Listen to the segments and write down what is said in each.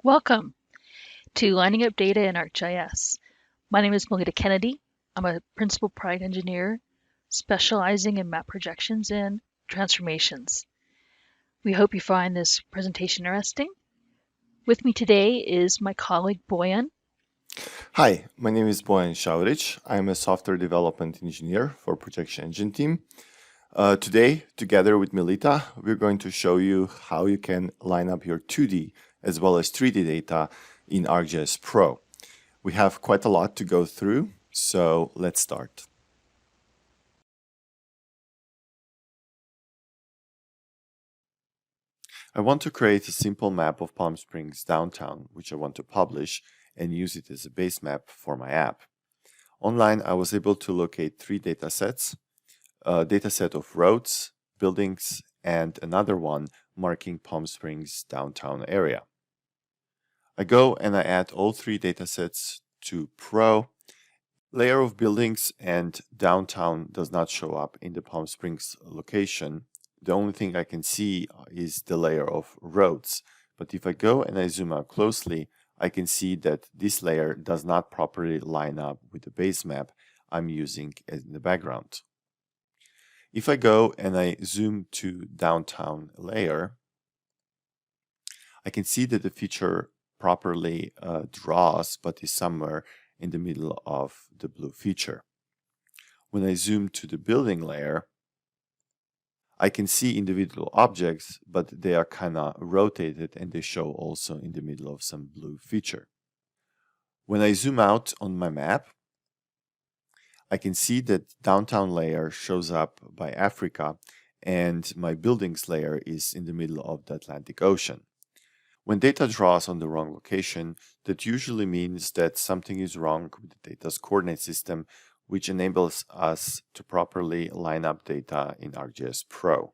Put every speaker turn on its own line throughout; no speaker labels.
Welcome to Lining Up Data in ArcGIS. My name is Melita Kennedy. I'm a principal product engineer specializing in map projections and transformations. We hope you find this presentation interesting. With me today is my colleague Boyan.
Hi, my name is Boyan Šaurić. I'm a software development engineer for Projection Engine team. Today, together with Melita, we're going to show you how you can line up your 2D as well as 3D data in ArcGIS Pro. We have quite a lot to go through, so let's start. I want to create a simple map of Palm Springs downtown, which I want to publish and use it as a base map for my app. Online, I was able to locate 3 data sets, a data set of roads, buildings, and another one marking Palm Springs downtown area. I go and I add all 3 data sets to Pro. Layer of buildings and downtown does not show up in the Palm Springs location. The only thing I can see is the layer of roads. But if I go and I zoom out closely, I can see that this layer does not properly line up with the base map I'm using in the background. If I go and I zoom to downtown layer, I can see that the feature properly draws, but is somewhere in the middle of the blue feature. When I zoom to the building layer, I can see individual objects, but they are kind of rotated and they show also in the middle of some blue feature. When I zoom out on my map, I can see that downtown layer shows up by Africa and my buildings layer is in the middle of the Atlantic Ocean. When data draws on the wrong location, that usually means that something is wrong with the data's coordinate system, which enables us to properly line up data in ArcGIS Pro.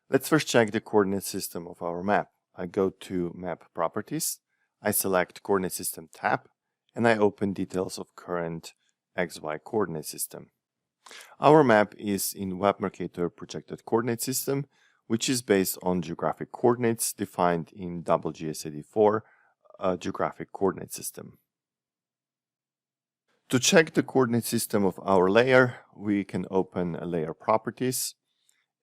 Let's first check the coordinate system of our map. I go to Map Properties, I select Coordinate System tab, and I open details of current XY coordinate system. Our map is in Web Mercator projected coordinate system, which is based on geographic coordinates defined in WGS84 geographic coordinate system. To check the coordinate system of our layer, we can open Layer Properties,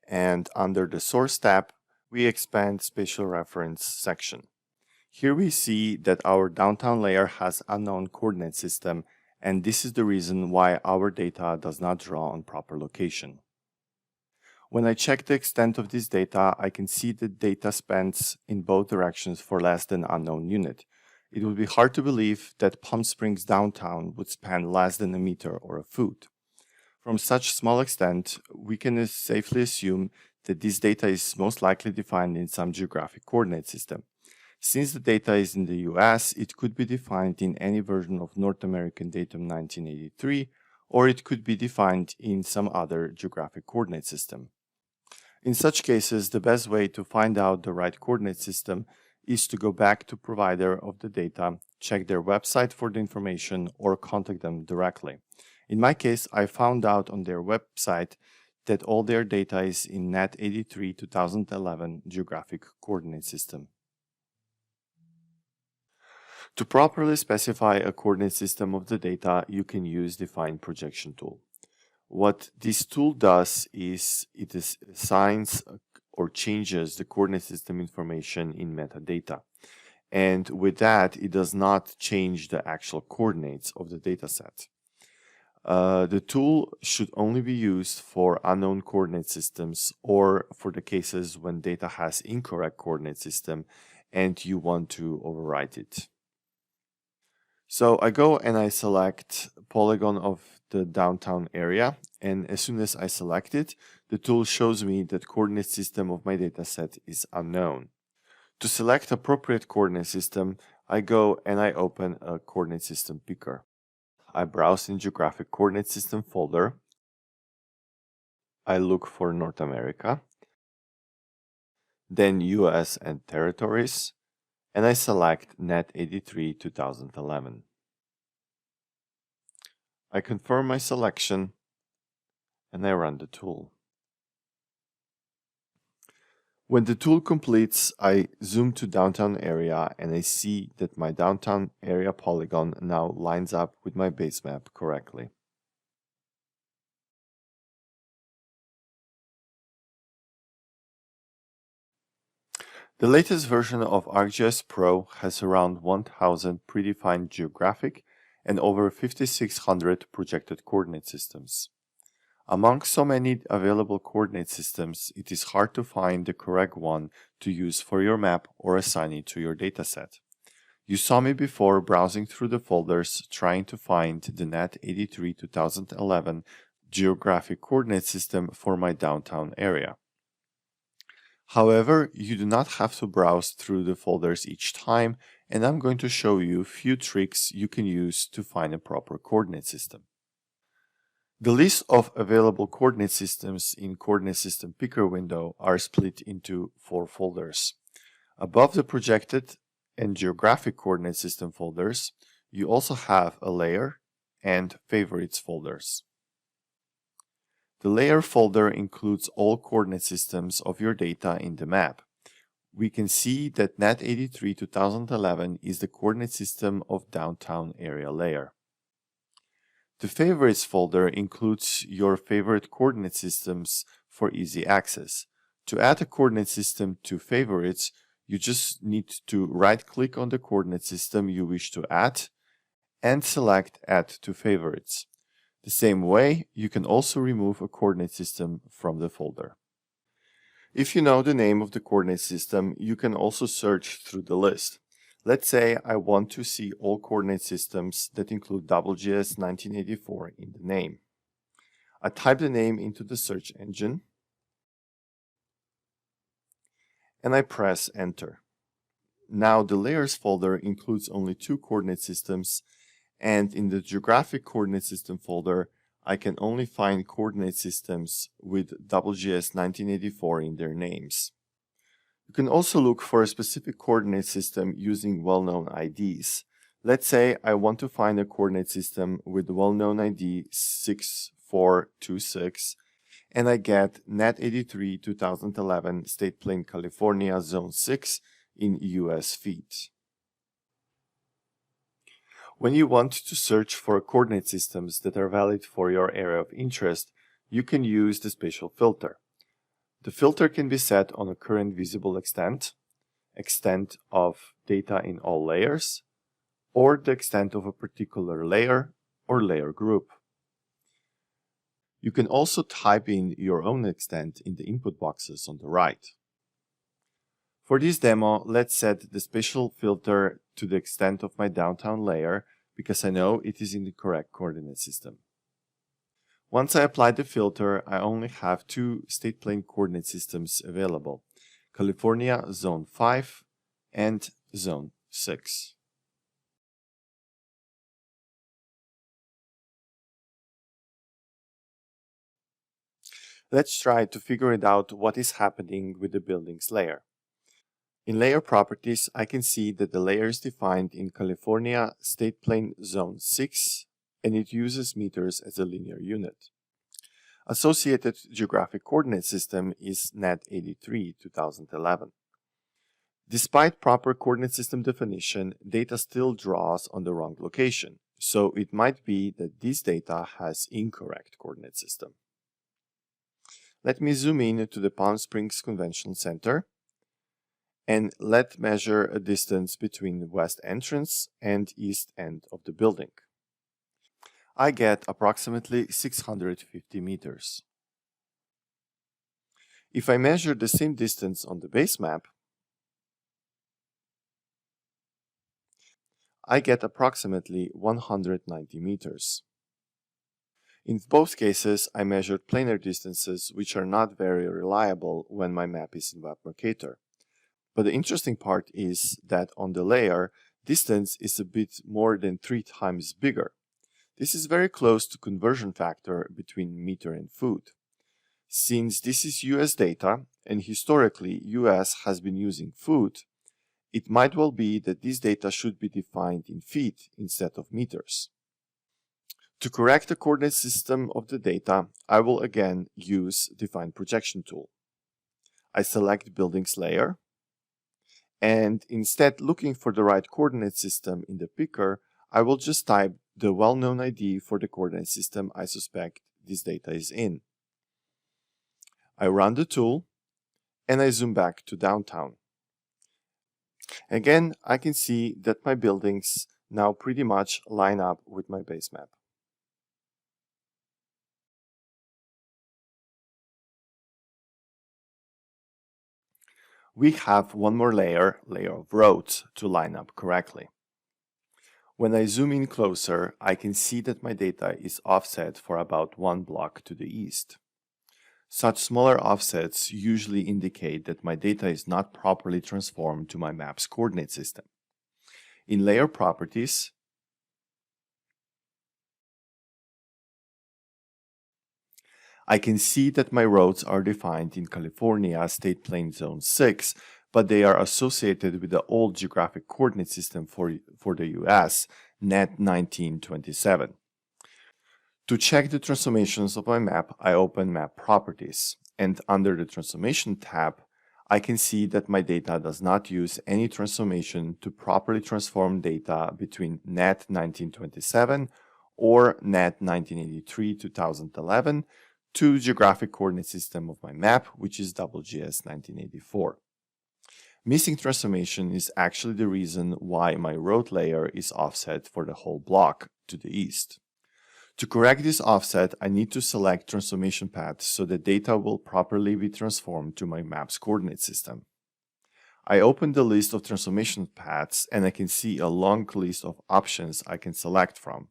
and under the Source tab, we expand Spatial Reference section. Here we see that our downtown layer has unknown coordinate system, and this is the reason why our data does not draw on proper location. When I check the extent of this data, I can see that data spans in both directions for less than unknown unit. It would be hard to believe that Palm Springs downtown would span less than a meter or a foot. From such small extent, we can safely assume that this data is most likely defined in some geographic coordinate system. Since the data is in the US, it could be defined in any version of North American Datum 1983, or it could be defined in some other geographic coordinate system. In such cases, the best way to find out the right coordinate system is to go back to provider of the data, check their website for the information, or contact them directly. In my case, I found out on their website that all their data is in NAT 83 2011 geographic coordinate system. To properly specify a coordinate system of the data, you can use Define Projection tool. What this tool does is it assigns or changes the coordinate system information in metadata. And with that, it does not change the actual coordinates of the data set. The tool should only be used for unknown coordinate systems or for the cases when data has incorrect coordinate system and you want to overwrite it. So I go and I select polygon of the downtown area, and as soon as I select it, the tool shows me that coordinate system of my dataset is unknown. To select appropriate coordinate system, I go and I open a coordinate system picker. I browse in geographic coordinate system folder. I look for North America, then US and territories, and I select NAT 83 2011. I confirm my selection and I run the tool. When the tool completes, I zoom to downtown area and I see that my downtown area polygon now lines up with my base map correctly. The latest version of ArcGIS Pro has around 1000 predefined geographic and over 5600 projected coordinate systems. Among so many available coordinate systems, it is hard to find the correct one to use for your map or assign it to your dataset. You saw me before browsing through the folders trying to find the NAT 83 2011 geographic coordinate system for my downtown area. However, you do not have to browse through the folders each time, and I'm going to show you a few tricks you can use to find a proper coordinate system. The list of available coordinate systems in Coordinate System Picker window are split into 4 folders. Above the projected and geographic coordinate system folders, you also have a layer and favorites folders. The layer folder includes all coordinate systems of your data in the map. We can see that NAT 83 2011 is the coordinate system of downtown area layer. The favorites folder includes your favorite coordinate systems for easy access. To add a coordinate system to favorites, you just need to right-click on the coordinate system you wish to add and select Add to Favorites. The same way, you can also remove a coordinate system from the folder. If you know the name of the coordinate system, you can also search through the list. Let's say I want to see all coordinate systems that include ArcGIS 1984 in the name. I type the name into the search engine and I press Enter. Now the Layers folder includes only 2 coordinate systems, and in the Geographic Coordinate System folder, I can only find coordinate systems with ArcGIS 1984 in their names. You can also look for a specific coordinate system using well-known IDs. Let's say I want to find a coordinate system with the well-known ID 6426, and I get NAT 83 2011 State Plane California Zone 6 in US feet. When you want to search for coordinate systems that are valid for your area of interest, you can use the spatial filter. The filter can be set on a current visible extent of data in all layers, or the extent of a particular layer or layer group. You can also type in your own extent in the input boxes on the right. For this demo, let's set the spatial filter to the extent of my downtown layer because I know it is in the correct coordinate system. Once I apply the filter, I only have 2 state plane coordinate systems available: California Zone 5 and Zone 6. Let's try to figure it out what is happening with the building's layer. In Layer Properties, I can see that the layer is defined in California State Plane Zone 6, and it uses meters as a linear unit. Associated Geographic Coordinate System is NAT 83 2011. Despite proper coordinate system definition, data still draws on the wrong location, so it might be that this data has incorrect coordinate system. Let me zoom in to the Palm Springs Convention Center and let's measure a distance between the west entrance and east end of the building. I get approximately 650 meters. If I measure the same distance on the base map, I get approximately 190 meters. In both cases, I measured planar distances, which are not very reliable when my map is in Web Mercator. But the interesting part is that on the layer, distance is a bit more than 3 times bigger. This is very close to conversion factor between meter and foot. Since this is US data, and historically US has been using foot, it might well be that this data should be defined in feet instead of meters. To correct the coordinate system of the data, I will again use Define Projection tool. I select Buildings layer, and instead looking for the right coordinate system in the picker, I will just type the well-known ID for the coordinate system I suspect this data is in. I run the tool, and I zoom back to downtown. Again, I can see that my buildings now pretty much line up with my base map. We have one more layer of roads, to line up correctly. When I zoom in closer, I can see that my data is offset for about 1 block to the east. Such smaller offsets usually indicate that my data is not properly transformed to my map's coordinate system. In Layer Properties, I can see that my roads are defined in California State Plane Zone 6, but they are associated with the old geographic coordinate system for the US, NET 1927. To check the transformations of my map, I open Map Properties, and under the Transformation tab, I can see that my data does not use any transformation to properly transform data between NET 1927 or NET 1983-2011 to geographic coordinate system of my map, which is WGS 1984. Missing transformation is actually the reason why my road layer is offset for the whole block to the east. To correct this offset, I need to select transformation path so the data will properly be transformed to my map's coordinate system. I open the list of transformation paths and I can see a long list of options I can select from.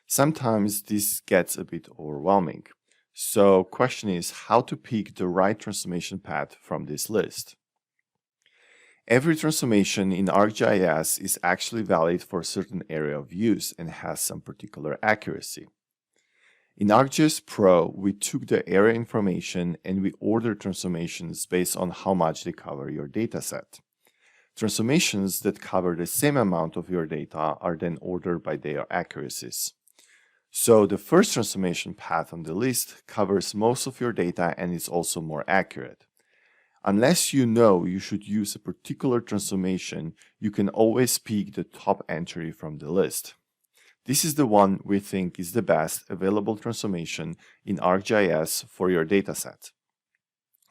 Sometimes this gets a bit overwhelming. So question is how to pick the right transformation path from this list. Every transformation in ArcGIS is actually valid for a certain area of use and has some particular accuracy. In ArcGIS Pro, we took the area information and we ordered transformations based on how much they cover your dataset. Transformations that cover the same amount of your data are then ordered by their accuracies. So the first transformation path on the list covers most of your data and is also more accurate. Unless you know you should use a particular transformation, you can always pick the top entry from the list. This is the one we think is the best available transformation in ArcGIS for your dataset.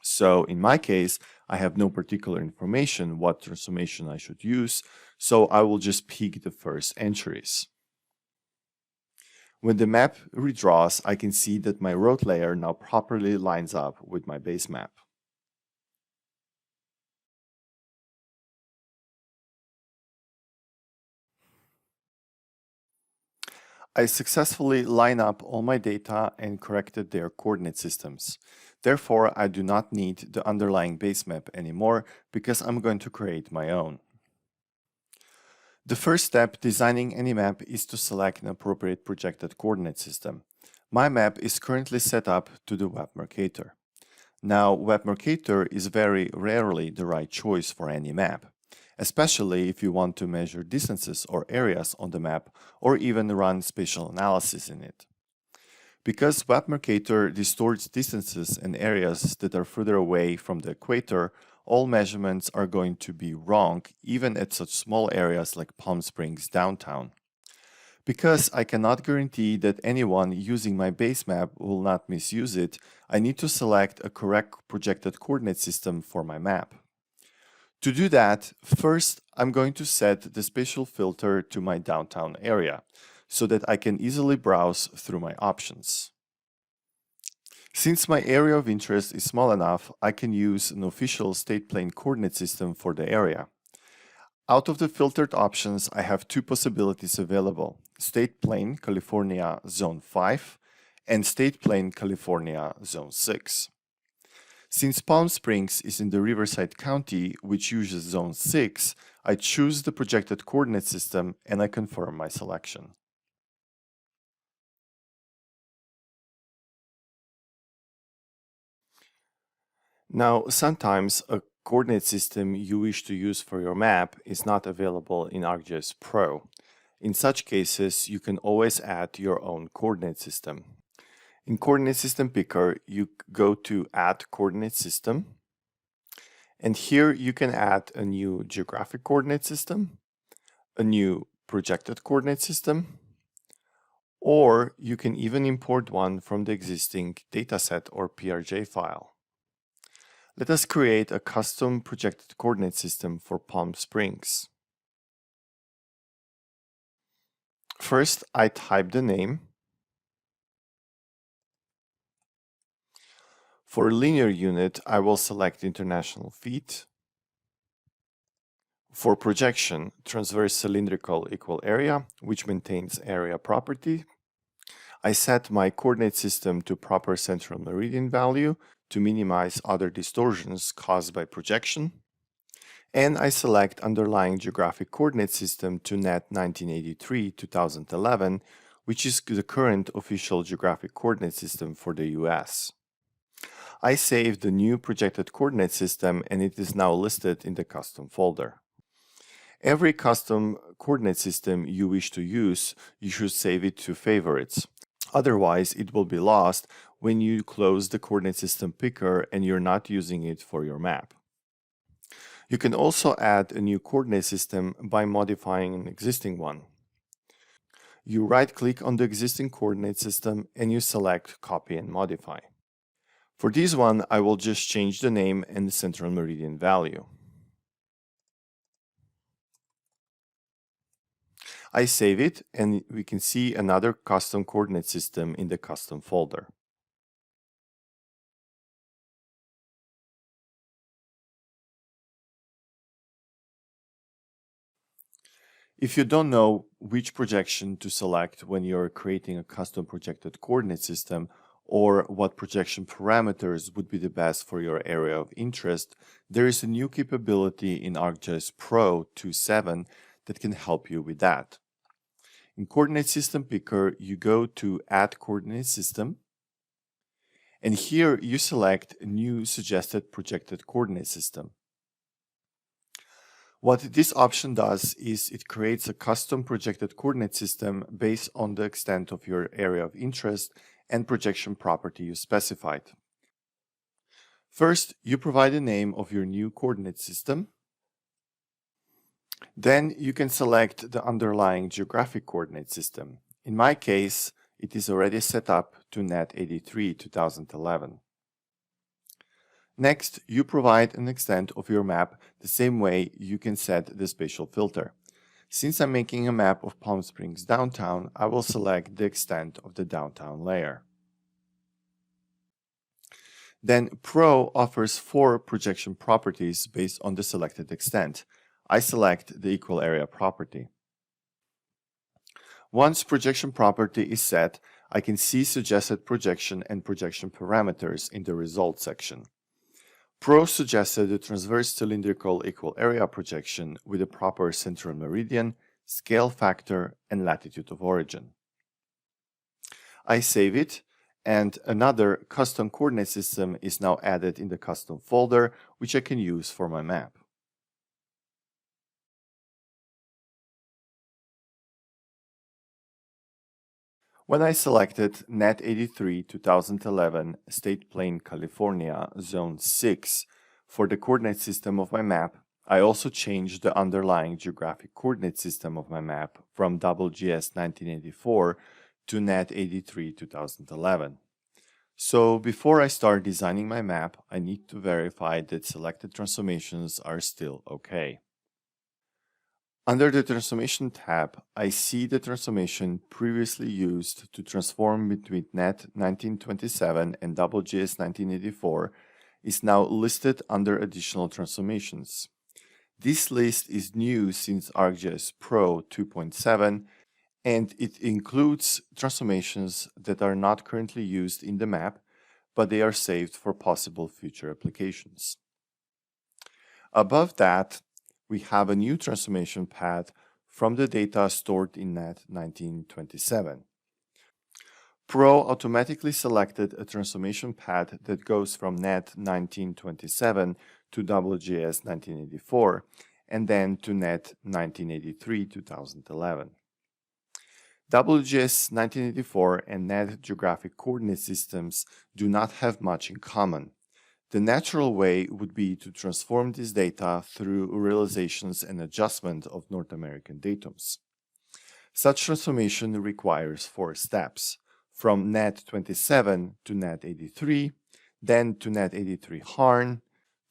So in my case, I have no particular information what transformation I should use, so I will just pick the first entries. When the map redraws, I can see that my road layer now properly lines up with my base map. I successfully line up all my data and corrected their coordinate systems. Therefore, I do not need the underlying base map anymore because I'm going to create my own. The first step designing any map is to select an appropriate projected coordinate system. My map is currently set up to the Web Mercator. Now, Web Mercator is very rarely the right choice for any map, especially if you want to measure distances or areas on the map or even run spatial analysis in it. Because Web Mercator distorts distances and areas that are further away from the equator, all measurements are going to be wrong, even at such small areas like Palm Springs downtown. Because I cannot guarantee that anyone using my base map will not misuse it, I need to select a correct projected coordinate system for my map. To do that, first I'm going to set the spatial filter to my downtown area, so that I can easily browse through my options. Since my area of interest is small enough, I can use an official state plane coordinate system for the area. Out of the filtered options, I have two possibilities available: State Plane California Zone 5 and State Plane California Zone 6. Since Palm Springs is in the Riverside County, which uses Zone 6, I choose the projected coordinate system and I confirm my selection. Now, sometimes a coordinate system you wish to use for your map is not available in ArcGIS Pro. In such cases, you can always add your own coordinate system. In Coordinate System Picker, you go to Add Coordinate System, And here you can add a new geographic coordinate system, a new projected coordinate system, or you can even import one from the existing dataset or PRJ file. Let us create a custom projected coordinate system for Palm Springs. First, I type the name. For linear unit, I will select international feet. For projection, transverse cylindrical equal area, which maintains area property. I set my coordinate system to proper central meridian value to minimize other distortions caused by projection. And I select underlying geographic coordinate system to NET 1983-2011, which is the current official geographic coordinate system for the US. I saved the new projected coordinate system and it is now listed in the custom folder. Every custom coordinate system you wish to use, you should save it to favorites. Otherwise, it will be lost when you close the coordinate system picker and you're not using it for your map. You can also add a new coordinate system by modifying an existing one. You right-click on the existing coordinate system and you select Copy and Modify. For this one, I will just change the name and the central meridian value. I save it and we can see another custom coordinate system in the custom folder. If you don't know which projection to select when you're creating a custom projected coordinate system or what projection parameters would be the best for your area of interest, there is a new capability in ArcGIS Pro 2.7 that can help you with that. In Coordinate System Picker, you go to Add Coordinate System, and here you select a new suggested projected coordinate system. What this option does is it creates a custom projected coordinate system based on the extent of your area of interest and projection property you specified. First, you provide the name of your new coordinate system. Then you can select the underlying geographic coordinate system. In my case, it is already set up to NET 83-2011. Next, you provide an extent of your map the same way you can set the spatial filter. Since I'm making a map of Palm Springs downtown, I will select the extent of the downtown layer. Then Pro offers 4 projection properties based on the selected extent. I select the equal area property. Once projection property is set, I can see suggested projection and projection parameters in the results section. Pro suggested the transverse cylindrical equal area projection with a proper central meridian, scale factor, and latitude of origin. I save it, and another custom coordinate system is now added in the custom folder, which I can use for my map. When I selected NET 83-2011 State Plane, California, Zone 6 for the coordinate system of my map, I also changed the underlying geographic coordinate system of my map from ArcGIS 1984 to NET 83-2011. So before I start designing my map, I need to verify that selected transformations are still okay. Under the Transformation tab, I see the transformation previously used to transform between NET 1927 and ArcGIS 1984 is now listed under Additional Transformations. This list is new since ArcGIS Pro 2.7, and it includes transformations that are not currently used in the map, but they are saved for possible future applications. Above that, we have a new transformation path from the data stored in NET 1927. Pro automatically selected a transformation path that goes from NET 1927 to ArcGIS 1984 and then to NET 1983-2011. ArcGIS 1984 and NET geographic coordinate systems do not have much in common. The natural way would be to transform this data through realizations and adjustment of North American datums. Such transformation requires 4 steps, from NAT 27 to NAT 83, then to NAT 83 HARN,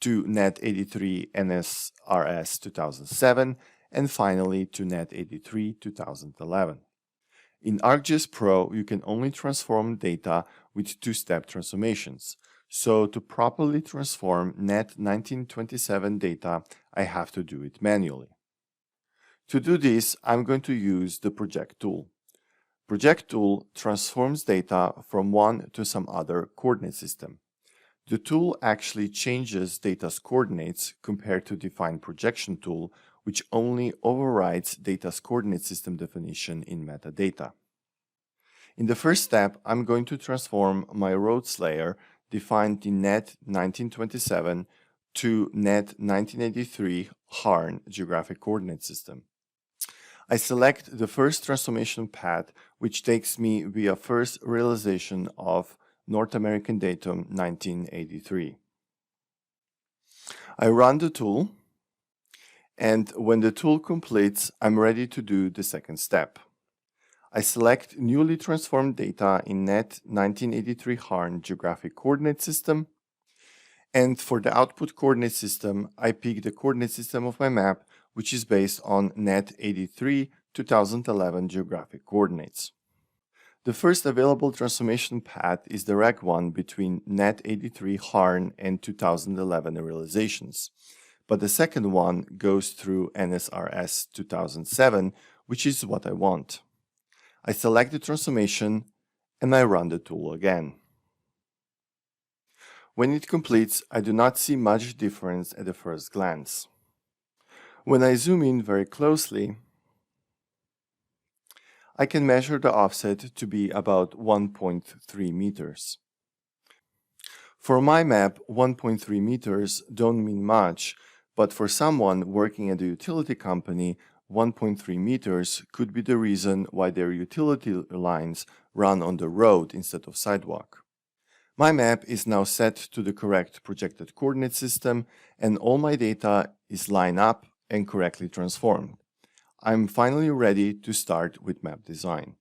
to NAT 83 NSRS 2007, and finally to NAT 83 2011. In ArcGIS Pro, you can only transform data with 2-step transformations. So to properly transform NAT 1927 data, I have to do it manually. To do this, I'm going to use the Project tool. Project tool transforms data from one to some other coordinate system. The tool actually changes data's coordinates compared to define projection tool, which only overrides data's coordinate system definition in metadata. In the first step, I'm going to transform my roads layer defined in NAT 1927 to NAT 1983 HARN geographic coordinate system. I select the first transformation path, which takes me via first realization of North American datum 1983. I run the tool, and when the tool completes, I'm ready to do the second step. I select newly transformed data in NAT 1983 HARN geographic coordinate system, and for the output coordinate system, I pick the coordinate system of my map, which is based on NAT 83 2011 geographic coordinates. The first available transformation path is the direct one between NAT 83 HARN and 2011 realizations, but the second one goes through NSRS 2007, which is what I want. I select the transformation and I run the tool again. When it completes, I do not see much difference at the first glance. When I zoom in very closely, I can measure the offset to be about 1.3 meters. For my map, 1.3 meters don't mean much, but for someone working at a utility company, 1.3 meters could be the reason why their utility lines run on the road instead of sidewalk. My map is now set to the correct projected coordinate system, and all my data is lined up and correctly transformed. I'm finally ready to start with map design.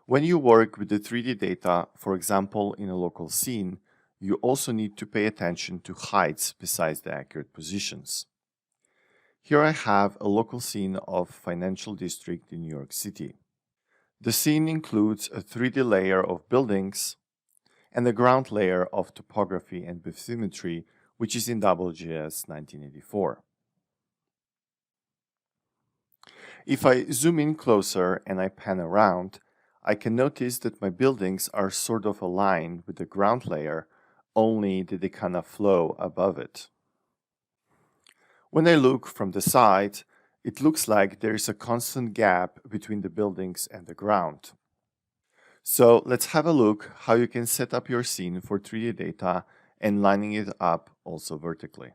When you work with the 3D data, for example in a local scene, you also need to pay attention to heights besides the accurate positions. Here I have a local scene of financial district in New York City. The scene includes a 3D layer of buildings and a ground layer of topography and bathymetry, which is in ArcGIS 1984. If I zoom in closer and I pan around, I can notice that my buildings are sort of aligned with the ground layer, only that they kind of flow above it. When I look from the side, it looks like there is a constant gap between the buildings and the ground. So let's have a look how you can set up your scene for 3D data and lining it up also vertically.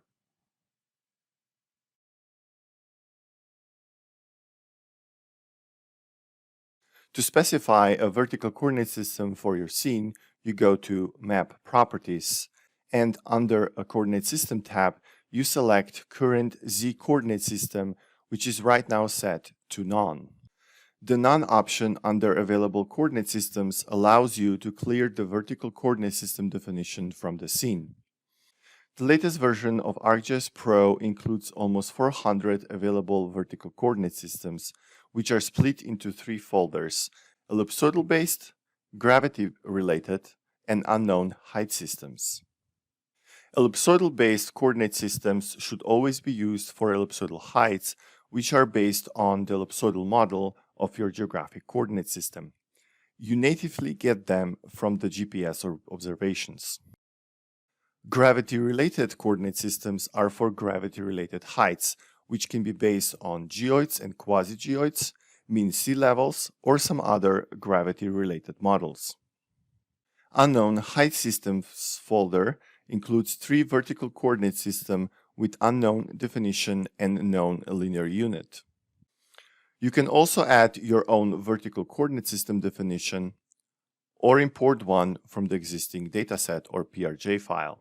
To specify a vertical coordinate system for your scene, you go to Map Properties, and under a Coordinate System tab, you select Current Z Coordinate System, which is right now set to None. The None option under Available Coordinate Systems allows you to clear the vertical coordinate system definition from the scene. The latest version of ArcGIS Pro includes almost 400 available vertical coordinate systems, which are split into 3 folders: ellipsoidal-based, gravity-related, and unknown height systems. Ellipsoidal-based coordinate systems should always be used for ellipsoidal heights, which are based on the ellipsoidal model of your geographic coordinate system. You natively get them from the GPS observations. Gravity-related coordinate systems are for gravity-related heights, which can be based on geoids and quasi-geoids, mean sea levels, or some other gravity-related models. Unknown height systems folder includes 3 vertical coordinate systems with unknown definition and known linear unit. You can also add your own vertical coordinate system definition or import one from the existing dataset or PRJ file.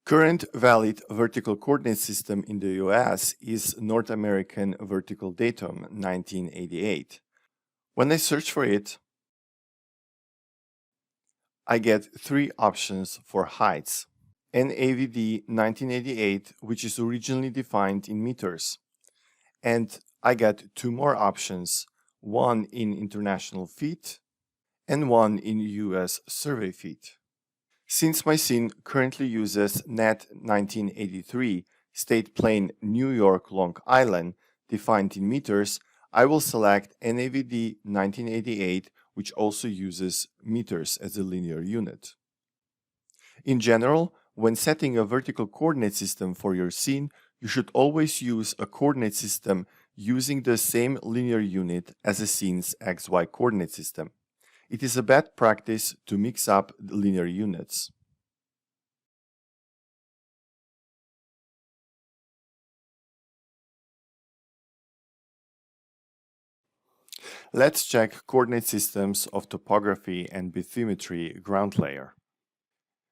Current valid vertical coordinate system in the US is North American Vertical Datum 1988. When I search for it, I get three options for heights. NAVD 1988, which is originally defined in meters. And I get two more options, one in international feet and one in US survey feet. Since my scene currently uses NAT 1983 state plane New York Long Island defined in meters, I will select NAVD 1988, which also uses meters as a linear unit. In general, when setting a vertical coordinate system for your scene, you should always use a coordinate system using the same linear unit as a scene's XY coordinate system. It is a bad practice to mix up the linear units. Let's check coordinate systems of topography and bathymetry ground layer.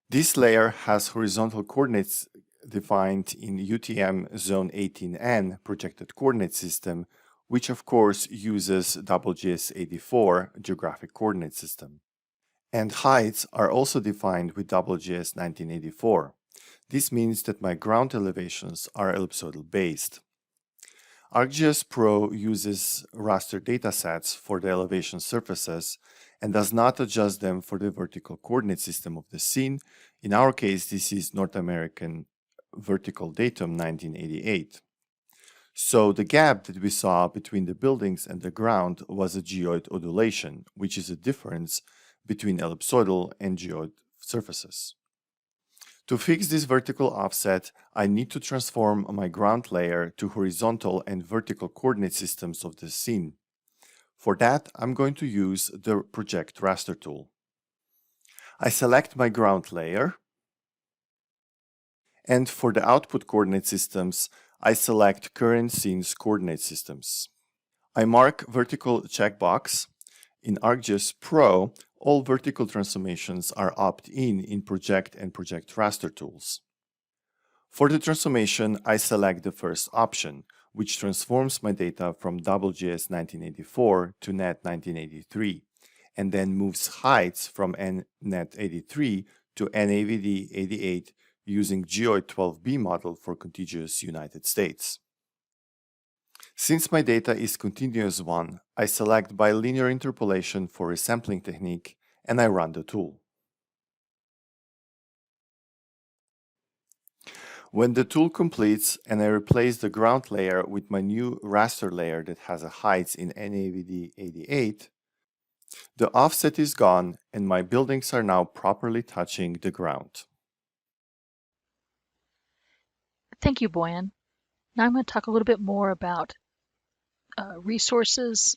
This layer has horizontal coordinates defined in UTM Zone 18N projected coordinate system, which of course uses ArcGIS 84 geographic coordinate system. And heights are also defined with ArcGIS 1984. This means that my ground elevations are ellipsoidal based. ArcGIS Pro uses raster datasets for the elevation surfaces and does not adjust them for the vertical coordinate system of the scene. In our case, this is North American Vertical Datum 1988. So the gap that we saw between the buildings and the ground was a geoid undulation, which is a difference between ellipsoidal and geoid surfaces. To fix this vertical offset, I need to transform my ground layer to horizontal and vertical coordinate systems of the scene. For that, I'm going to use the Project Raster tool. I select my ground layer, and for the output coordinate systems, I select current scene's coordinate systems. I mark vertical checkbox. In ArcGIS Pro, all vertical transformations are opt-in Project and Project Raster tools. For the transformation, I select the first option, which transforms my data from ArcGIS 1984 to NAT 1983, and then moves heights from NAT 83 to NAVD 88 using Geoid 12B model for contiguous United States. Since my data is continuous one, I select bilinear interpolation for a sampling technique and I run the tool. When the tool completes and I replace the ground layer with my new raster layer that has a heights in NAVD 88, the offset is gone and my buildings are now properly touching the ground.
Thank you, Boyan. Now I'm going to talk a little bit more about resources,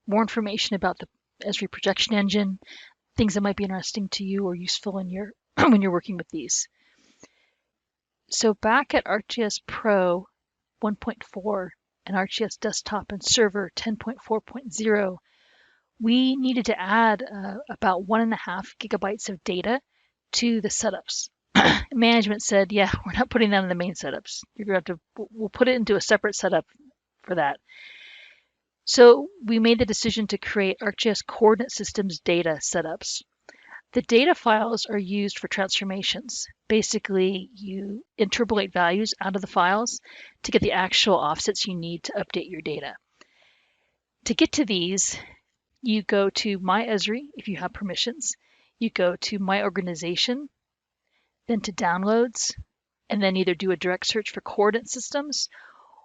more information about the Esri projection engine, things that might be interesting to you or useful in your when you're working with these. So back at ArcGIS Pro 1.4 and ArcGIS Desktop and Server 10.4.0, we needed to add about 1.5 gigabytes of data to the setups. Management said, yeah, we're not putting that in the main setups. You're going to have to, we'll put it into a separate setup for that. So we made the decision to create ArcGIS coordinate systems data setups. The data files are used for transformations. Basically, you interpolate values out of the files to get the actual offsets you need to update your data. To get to these, you go to My Esri if you have permissions. You go to My Organization, then to Downloads, and then either do a direct search for coordinate systems,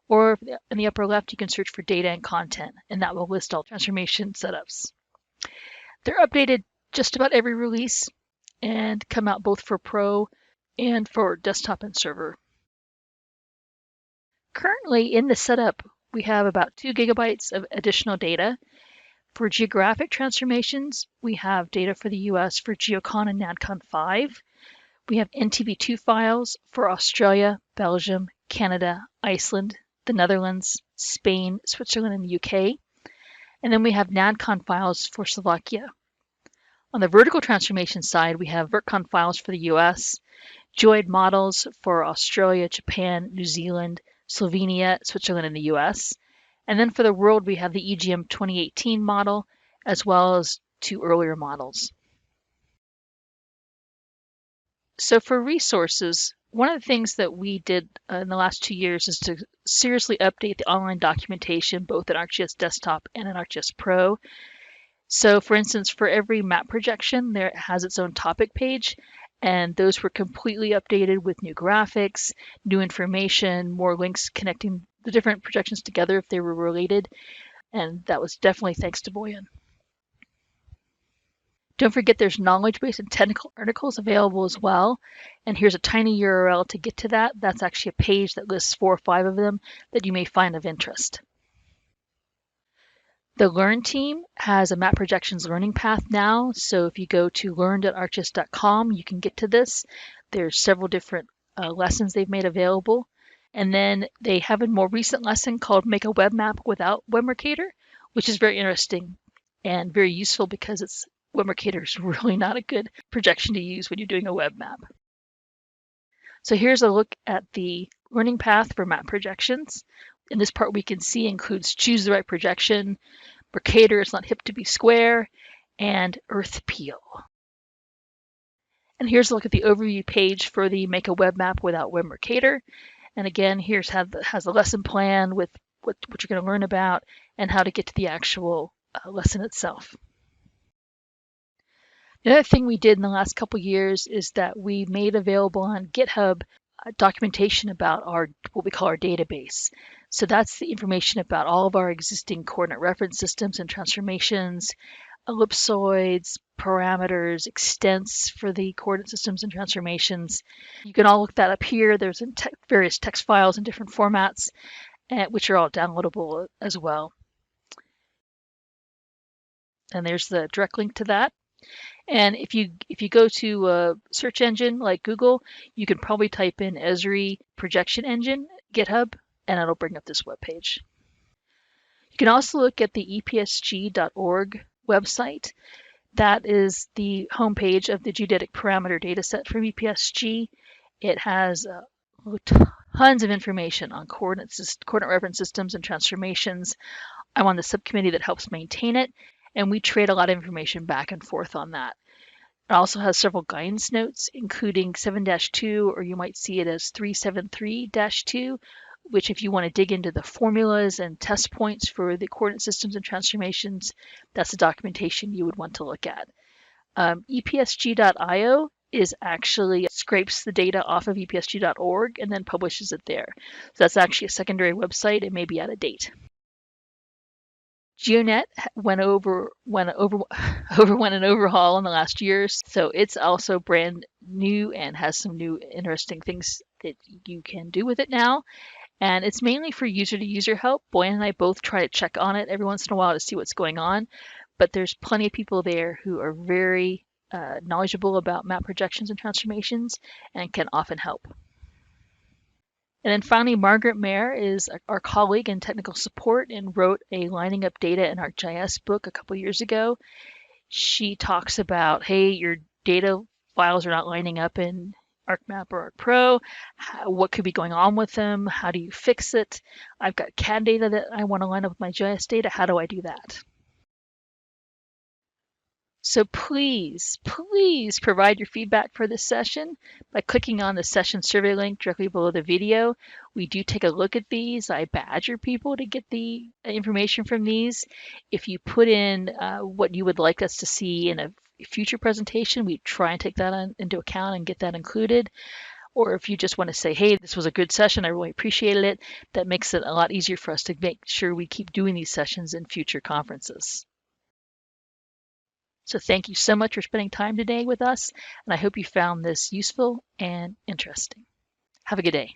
or in the upper left, you can search for data and content, and that will list all transformation setups. They're updated just about every release and come out both for Pro and for desktop and server. Currently in the setup, we have about 2 gigabytes of additional data. For geographic transformations, we have data for the US for GeoCon and NADCon 5. We have NTV2 files for Australia, Belgium, Canada, Iceland, the Netherlands, Spain, Switzerland, and the UK. And then we have NADCON files for Slovakia. On the vertical transformation side, we have VertCon files for the US, GEOID models for Australia, Japan, New Zealand, Slovenia, Switzerland, and the US. And then for the world, we have the EGM 2018 model, as well as 2 earlier models. So for resources, one of the things that we did in the last 2 years is to seriously update the online documentation, both in ArcGIS Desktop and in ArcGIS Pro. So for instance, for every map projection, there has its own topic page, and those were completely updated with new graphics, new information, more links connecting the different projections together if they were related, and that was definitely thanks to Boyan. Don't forget there's knowledge base and technical articles available as well, and here's a tiny URL to get to that. That's actually a page that lists 4 or 5 of them that you may find of interest. The Learn team has a map projections learning path now, so if you go to learn.arcgis.com, you can get to this. There's several different lessons they've made available. And then they have a more recent lesson called Make a Web Map Without WebMercator, which is very interesting and very useful because WebMercator is really not a good projection to use when you're doing a web map. So here's a look at the learning path for map projections. In this part, we can see includes choose the right projection, Mercator is not hip to be square, and Earth Peel. And here's a look at the overview page for the Make a Web Map Without Web Mercator. And again, here's has a lesson plan with what you're going to learn about and how to get to the actual lesson itself. The other thing we did in the last couple years is that we made available on GitHub documentation about what we call our database. So that's the information about all of our existing coordinate reference systems and transformations, ellipsoids, parameters, extents for the coordinate systems and transformations. You can all look that up here. There's various text files in different formats, which are all downloadable as well. And there's the direct link to that. And if you go to a search engine like Google, you can probably type in Esri projection engine GitHub, and it'll bring up this web page. You can also look at the epsg.org website. That is the homepage of the geodetic parameter dataset from EPSG. It has tons of information on coordinate reference systems and transformations. I'm on the subcommittee that helps maintain it, and we trade a lot of information back and forth on that. It also has several guidance notes, including 7-2, or you might see it as 373-2, which if you want to dig into the formulas and test points for the coordinate systems and transformations, that's the documentation you would want to look at. EPSG.io actually scrapes the data off of epsg.org and then publishes it there. So that's actually a secondary website. It may be out of date. GeoNet went an overhaul in the last years, so it's also brand new and has some new interesting things that you can do with it now. And it's mainly for user-to-user help. Boyan and I both try to check on it every once in a while to see what's going on, but there's plenty of people there who are very knowledgeable about map projections and transformations and can often help. And then finally, Margaret Mayer is our colleague in technical support and wrote a Lining Up Data in ArcGIS book a couple years ago. She talks about, hey, your data files are not lining up in ArcMap or ArcPro. What could be going on with them? How do you fix it? I've got CAD data that I want to line up with my GIS data. How do I do that? So please provide your feedback for this session by clicking on the session survey link directly below the video. We do take a look at these. I badger people to get the information from these. If you put in what you would like us to see in a future presentation, we try and take that into account and get that included. Or if you just want to say, hey, this was a good session, I really appreciated it, that makes it a lot easier for us to make sure we keep doing these sessions in future conferences. So thank you so much for spending time today with us, and I hope you found this useful and interesting. Have a good day.